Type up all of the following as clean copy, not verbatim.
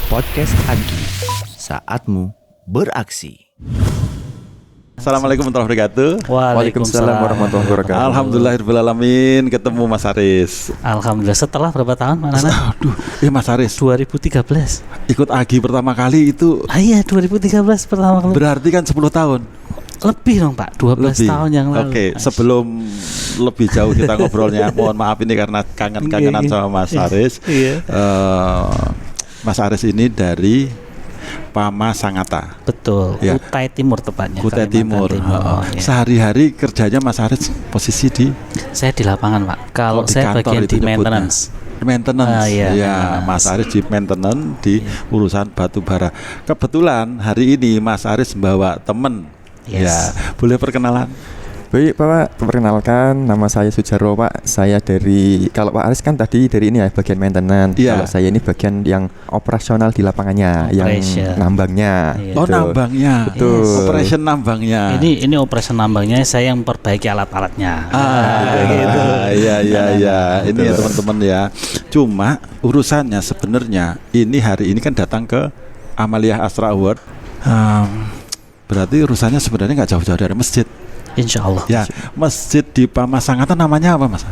Podcast Agi, saatmu beraksi. Assalamualaikum warahmatullahi wabarakatuh. Waalaikumsalam warahmatullahi wabarakatuh. Alhamdulillahirrahmanirrahim, ketemu Mas Haris. Alhamdulillah, setelah berapa tahun Pak Nana? Aduh, Mas Haris 2013. ikut Agi pertama kali itu Iya, 2013 pertama kali. berarti kan 10 tahun. Lebih dong Pak, 12 Lebih. tahun yang lalu. Oke, sebelum lebih jauh kita ngobrolnya, mohon maaf ini karena kangen-kangenan sama Mas Haris. Iya. Mas Haris ini dari Pamasangata. Betul, Ya. Kutai Timur tepatnya. Kutai Kalimantan Timur. Ya. Sehari-hari kerjanya Mas Haris posisi di Saya di lapangan Pak. Kalau di saya kantor bagian itu di nyebutnya. maintenance. Maintenance. Iya, Ya, maintenance. Mas Haris di maintenance di urusan batu bara. Kebetulan hari ini Mas Haris membawa temen. Yes. Ya, boleh perkenalan? Baik Pak, perkenalkan nama saya Sujarwo Pak. Saya dari, kalau Pak Aris kan tadi dari ini ya bagian maintenance. Iya. Kalau saya ini bagian yang operasional di lapangannya, yang Operation. nambangnya. Iya. Oh, gitu. nambangnya. Betul. Operation nambangnya. Ini operasi nambangnya, saya yang memperbaiki alat-alatnya. Gitu. Iya. Ini Betul. ya teman-teman ya. Cuma urusannya sebenarnya hari ini kan datang ke Amalia Astra Award. Berarti urusannya sebenarnya nggak jauh-jauh dari masjid. Insya Allah. Ya, masjid di Pamasangata namanya apa, Mas?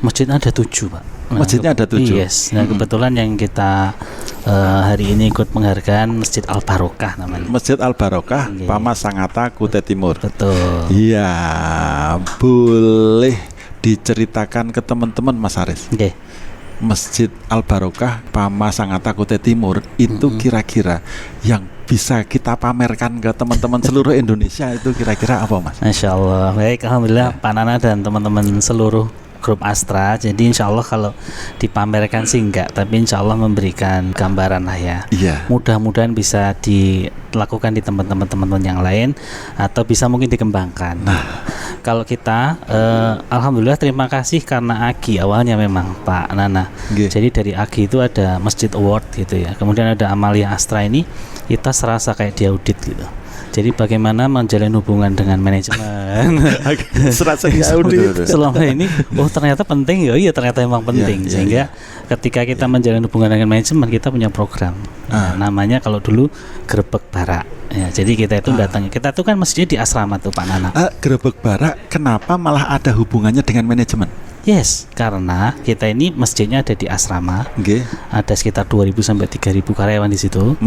Masjid ada 7 Pak. Masjidnya ada 7? Yes. Nah kebetulan yang kita hari ini ikut penghargaan Masjid Al Barokah namanya. Masjid Al Barokah, Iya. Pamasangata, Kutai Timur. Betul. Iya, boleh diceritakan ke teman-teman Mas Haris. Oke. Masjid Al Barokah, Pamasangata, Kutai Timur itu kira-kira yang bisa kita pamerkan ke teman-teman seluruh Indonesia itu kira-kira apa, Mas? Masya Allah. Baik, alhamdulillah Pak Nana dan teman-teman seluruh grup Astra. Jadi insya Allah kalau dipamerkan sih enggak, tapi insya Allah memberikan gambaran lah ya. Iya. Mudah-mudahan bisa dilakukan di teman-teman yang lain atau bisa mungkin dikembangkan. Kalau kita alhamdulillah terima kasih karena Agi awalnya memang Pak Nana. Nggih. Jadi dari Agi itu ada Masjid Award gitu ya. Kemudian ada Amalia Astra ini kita serasa kayak diaudit gitu. Jadi bagaimana menjalin hubungan dengan manajemen. Serasa diaudit. Selama ini ternyata penting ya. Iya ternyata memang penting. Iya, Sehingga ketika kita menjalin hubungan dengan manajemen kita punya program. Nah, namanya kalau dulu Grebek Barak. Ya, jadi kita itu datang. Kita tuh kan masjidnya di asrama tuh Pak Nana. Grebek Barak kenapa malah ada hubungannya dengan manajemen? Yes, karena kita ini masjidnya ada di asrama. Nggih. Ada sekitar 2.000 sampai 3.000 karyawan di situ.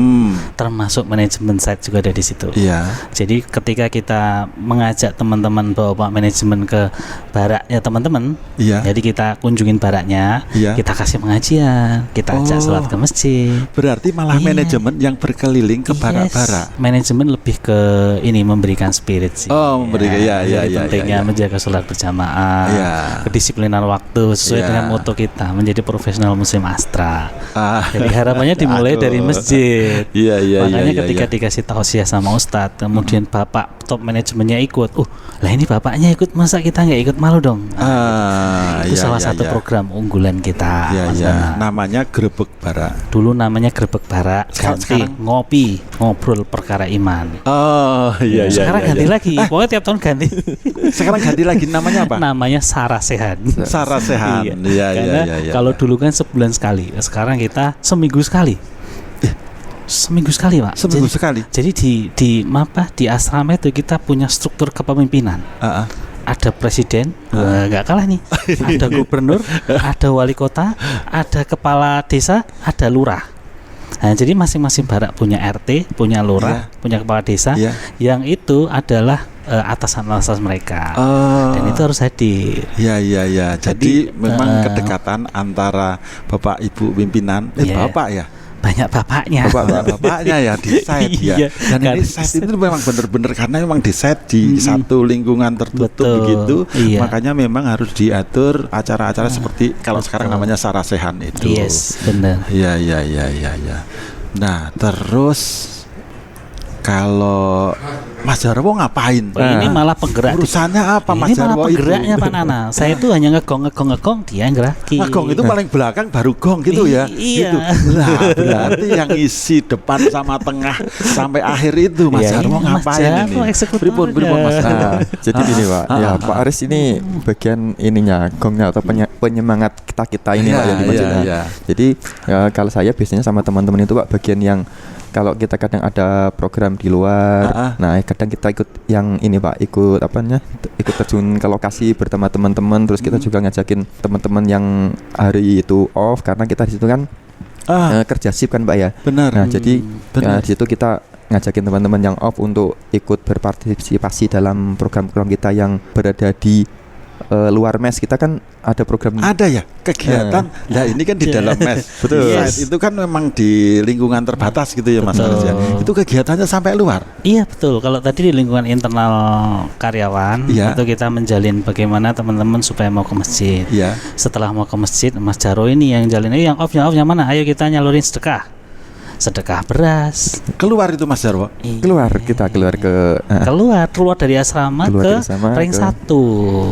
Termasuk manajemen site juga ada di situ. Iya. Jadi ketika kita mengajak teman-teman bawa manajemen ke baraknya teman-teman, Iya. jadi kita kunjungin baraknya, Iya. kita kasih pengajian, kita ajak sholat ke masjid. Berarti malah Iya. manajemen yang berkeliling ke barak-barak. Yes, manajemen lebih ke ini memberikan spirit sih. Oh, memberikan, ya, jadi pentingnya menjaga sholat berjamaah, Iya. kedisiplinan waktu sesuai Iya. dengan moto kita menjadi profesional muslim Astra. Ah. Jadi harapannya dimulai Aduh. dari masjid. Iya. Makanya iya, ketika iya. dikasih tausiah sama Ustadz, kemudian bapak top manajemennya ikut, lah ini bapaknya ikut, masa kita nggak ikut, malu dong. Itu Iya, salah iya, satu iya. program unggulan kita. Iya, Mas iya. Nana. Namanya Grebek Barak. Dulu namanya Grebek Barak, ganti Sekarang? ngopi, ngobrol perkara iman. Oh, iya. Sekarang ganti lagi, pokoknya tiap tahun ganti. Sekarang ganti lagi namanya apa? Namanya Sarasehan. Sarasehan. Iya, Karena iya. kalau dulu kan sebulan sekali, sekarang kita seminggu sekali. Seminggu sekali, Pak. Seminggu sekali. Jadi di asrama itu kita punya struktur kepemimpinan. Ada presiden, nggak kalah nih. Ada gubernur, ada wali kota, ada kepala desa, ada lurah. Nah, jadi masing-masing barak punya RT, punya lurah, punya kepala desa. Yang itu adalah atasan-atasan mereka. Dan itu harus hadir. Iya. Jadi memang kedekatan antara Bapak Ibu pimpinan, Bapak ya. Banyak bapaknya. Bapaknya ya di site ya. Iya, Dan ini site itu memang benar-benar karena memang di site di satu lingkungan tertutup. Betul. Begitu. Iya. Makanya memang harus diatur acara-acara seperti kalau sekarang namanya Sarasehan itu. Yes, benar. Iya. Nah, terus kalau Mas Jarwo ngapain? Ini malah penggerak. Urusannya apa Mas Ini malah Jarwo penggeraknya itu? Pak Nana. Saya itu hanya ngegong, dia ngeraki. Gong itu paling belakang baru gong gitu ya. Iya. Gitu. Lah berarti yang isi depan sama tengah sampai akhir itu Mas Iya, Jarwo ini Mas ngapain Jarwo ini? eksekutornya. Pripun Mas. Nah, jadi gini Pak, ya Pak Aris ini bagian ininya gongnya atau penyemangat kita ini Pak yang dimaksudnya. Iya. Jadi kalau saya biasanya sama teman-teman itu Pak bagian yang kalau kita kadang ada program di luar, nah kadang kita ikut yang ini Pak, ikut ikut terjun ke lokasi bersama teman-teman, terus kita juga ngajakin teman-teman yang hari itu off karena kita di situ kan kerja shift kan Pak ya. Benar. Nah jadi di situ kita ngajakin teman-teman yang off untuk ikut berpartisipasi dalam program-program kita yang berada di luar mes. Kita kan ada program ya kegiatan. Nah ini kan di dalam mes. Betul. Yes. Itu kan memang di lingkungan terbatas gitu ya Mas Aris ya. Itu kegiatannya sampai luar. Iya betul. Kalau tadi di lingkungan internal karyawan itu kita menjalin bagaimana teman-teman supaya mau ke masjid. Iya. Setelah mau ke masjid, Mas Jarwo ini yang jalin. Yang off yang mana? Ayo kita nyalurin sedekah beras. Keluar itu Mas Jarwo. keluar ke keluar dari asrama ke ring 1.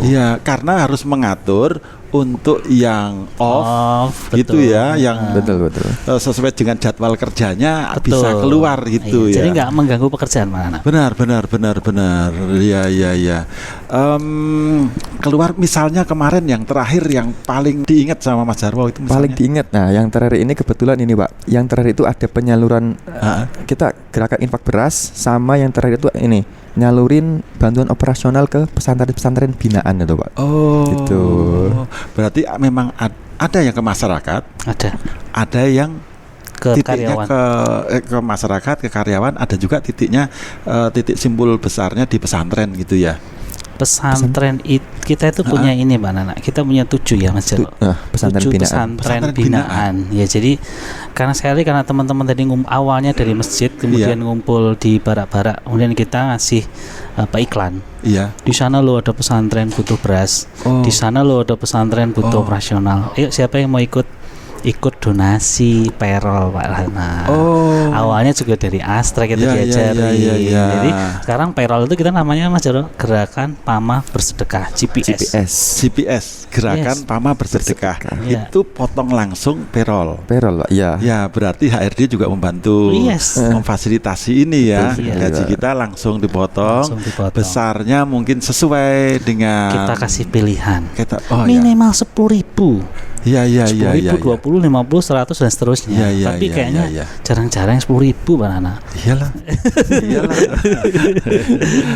Iya, karena harus mengatur untuk yang off gitu betul. ya, yang betul sesuai dengan jadwal kerjanya betul. bisa keluar gitu ya. Jadi nggak mengganggu pekerjaan mana. Benar. Iya. Keluar misalnya kemarin yang terakhir yang paling diingat sama Mas Jarwo itu misalnya. Paling diingat. Nah, yang terakhir ini kebetulan ini Pak. Yang terakhir itu ada penyaluran kita gerakan infak beras, sama yang terakhir itu ini nyalurin bantuan operasional ke pesantren-pesantren binaan itu Pak. Oh. Gitu. Berarti memang ada yang ke masyarakat. Ada yang ke titiknya karyawan. ke masyarakat, ke karyawan. Ada juga titiknya titik simpul besarnya di pesantren gitu ya. Pesantren kita itu punya ini Mbak Nana. Kita punya 7 ya Mas Jarwo. 7 pesantren binaan. Ya jadi karena teman-teman tadi awalnya dari masjid, kemudian ngumpul di barak-barak, kemudian kita ngasih iklan. Iya. Di sana lo ada pesantren butuh beras. Di sana lo ada pesantren butuh operasional. Ayo siapa yang mau ikut donasi payroll Pak Lana. Awalnya juga dari Astra kita diajari. Jadi sekarang payroll itu kita namanya Mas Jarwo Gerakan Pamah Bersedekah GPS Gerakan Pamah Bersedekah. Itu potong langsung payroll Pak. Iya. Ya berarti HRD juga membantu memfasilitasi ini ya. Gaji kita langsung dipotong. Besarnya mungkin sesuai dengan kita kasih pilihan. Minimal 10.000. Iya. 10.000, 20, 50, 100 dan seterusnya. Tapi kayaknya jarang-jarang 10.000 Pak Nana. Iyalah.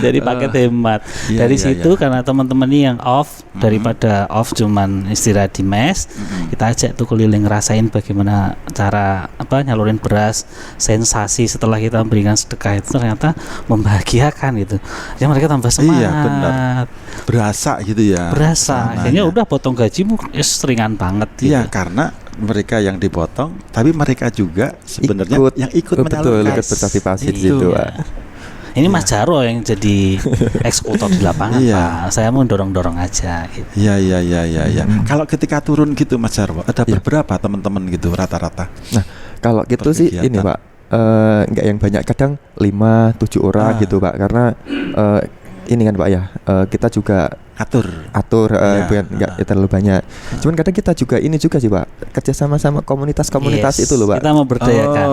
Jadi paket hemat. Dari situ karena teman-teman ini yang off, daripada off cuman istirahat di mes, kita ajak tuh keliling ngerasain bagaimana cara nyalurin beras. Sensasi setelah kita memberikan sedekah itu ternyata membahagiakan gitu. Ya mereka tambah semangat. Iya benar. Berasa gitu ya. Akhirnya udah potong gajimu seringan banget. Iya karena mereka yang dipotong, tapi mereka juga sebenarnya yang ikut menyalurkan, ikut berpartisipasi di situ. Ini Mas Jarwo yang jadi eksekutor di lapangan Pak. Saya mau dorong aja. Gitu. Iya. Kalau ketika turun gitu Mas Jarwo, ada beberapa teman-teman gitu rata-rata. Nah kalau gitu sih ini Pak, nggak yang banyak, kadang 5-7 orang gitu Pak, karena ini kan Pak ya, kita juga atur bukan nggak terlalu banyak. Cuman kadang kita juga ini juga sih Pak, kerja sama komunitas itu loh Pak. Kita mau berdayakan.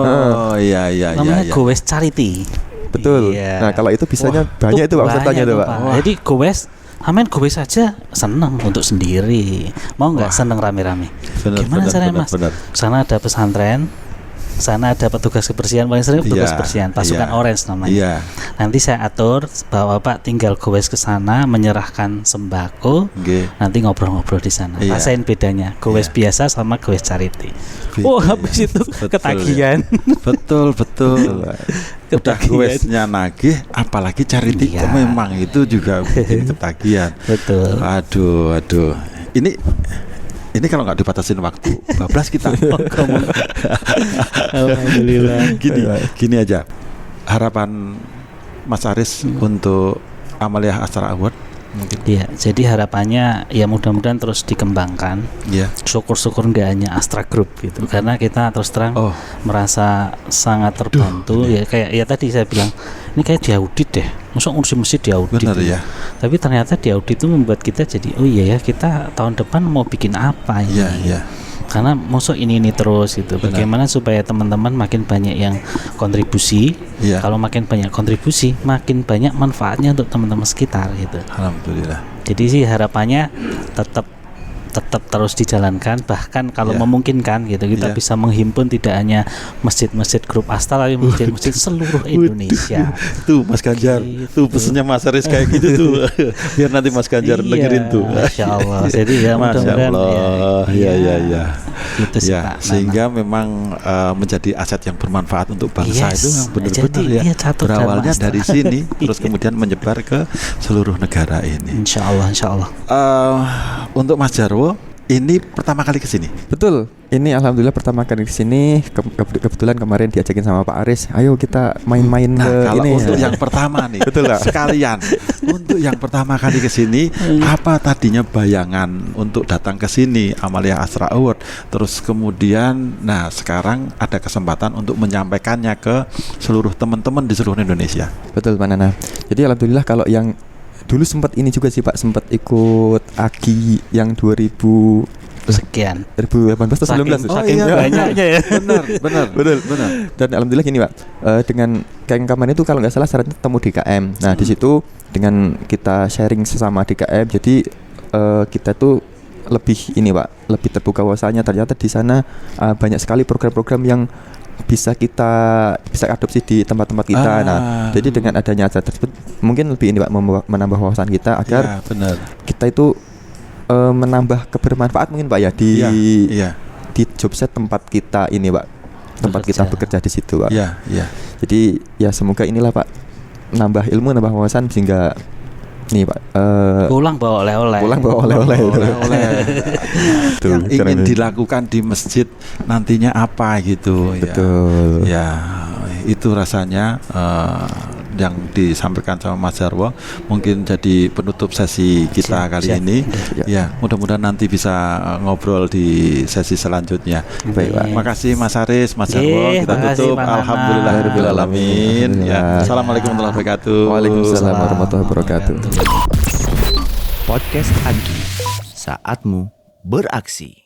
Iya. Namanya Gowes Charity. Betul. Nah kalau itu bisanya banyak itu Pak pesertanya tuh Pak. Jadi Gowes aja seneng untuk sendiri. Mau nggak seneng rame-rame? Gimana caranya Mas? Sana ada pesantren, sana ada petugas kebersihan, paling sering petugas kebersihan, pasukan orange namanya. Nanti saya atur bahwa Bapak tinggal gowes ke sana, menyerahkan sembako, nanti ngobrol-ngobrol di sana. Rasain bedanya gowes biasa sama gowes charity. Habis itu ketagihan. Betul. Udah gowesnya nagih, apalagi charity memang itu juga bikin ketagihan. Betul. Aduh. Ini kalau nggak dibatasin waktu, bablas kita. Alhamdulillah. Gini aja. Harapan Mas Aris untuk Amaliyah Astra Award mungkin. Iya, jadi harapannya ya mudah-mudahan terus dikembangkan. Iya. Syukur-syukur nggak hanya Astra Group gitu, karena kita terus terang merasa sangat terbantu. Ya kayak ya tadi saya bilang, ini kayak diaudit deh, masa ngurusin masjid diaudit. Benar ya. Tapi ternyata diaudit itu membuat kita jadi, oh iya ya, kita tahun depan mau bikin apa ini? Iya, iya. Karena masuk ini terus gitu. Benar. Bagaimana supaya teman-teman makin banyak yang kontribusi? Iya. Kalau makin banyak kontribusi, makin banyak manfaatnya untuk teman-teman sekitar gitu. Alhamdulillah. Jadi sih harapannya tetap terus dijalankan, bahkan kalau memungkinkan gitu kita bisa menghimpun tidak hanya masjid-masjid grup Astra, tapi masjid-masjid seluruh Indonesia. Tuh Mas Ganjar, tuh pesennya Mas Aris kayak gitu tuh. Biar nanti Mas Ganjar dengerin tuh. Masya Allah. Jadi ya Masya mudah-mudahan Allah. Ya. Gitu sih, Ya, Pak sehingga memang menjadi aset yang bermanfaat untuk bangsa itu yang benar-benar jadi, ya. catur Berawalnya Dharma dari sini, terus kemudian menyebar ke seluruh negara ini. Insya Allah. Untuk Mas Jarwo, ini pertama kali ke sini. Betul. Ini alhamdulillah pertama kali di sini. Kebetulan kemarin diajakin sama Pak Aris, ayo kita main-main ke kalau ini. untuk yang pertama nih, Betul lah. sekalian untuk yang pertama kali ke sini, apa tadinya bayangan untuk datang ke sini Amalia Astra Award, terus kemudian, nah sekarang ada kesempatan untuk menyampaikannya ke seluruh teman-teman di seluruh Indonesia. Betul Pak Nana. Jadi alhamdulillah kalau yang dulu sempat ini juga sih Pak, sempat ikut AGI yang 2018 atau 19. Saking banyaknya ya. Benar. Dan alhamdulillah gini Pak, dengan kayak kemarin itu kalau nggak salah syaratnya temu DKM. Nah di situ dengan kita sharing sesama DKM, jadi kita tuh lebih ini Pak, lebih terbuka wawasannya. Ternyata di sana banyak sekali program-program yang bisa adopsi di tempat-tempat kita. Nah, jadi dengan adanya acara tersebut mungkin lebih ini Pak, menambah wawasan kita agar kita itu menambah kebermanfaat mungkin Pak ya di jobset tempat kita ini Pak, tempat kita bekerja di situ Pak. Jadi ya semoga inilah Pak, nambah ilmu, nambah wawasan sehingga nih Pak pulang bawa oleh-oleh. Yang ingin dilakukan di masjid nantinya apa gitu. Betul. Ya itu rasanya yang disampaikan sama Mas Jarwo mungkin jadi penutup sesi kita kali ini. Ya mudah-mudahan nanti bisa ngobrol di sesi selanjutnya. Baik Pak. Makasih Mas Aris, Mas Jarwo. Kita tutup. Alhamdulillahirabbil alamin. Ya. Assalamualaikum warahmatullahi wabarakatuh. Waalaikumsalam warahmatullahi wabarakatuh. Podcast Agi, saatmu beraksi.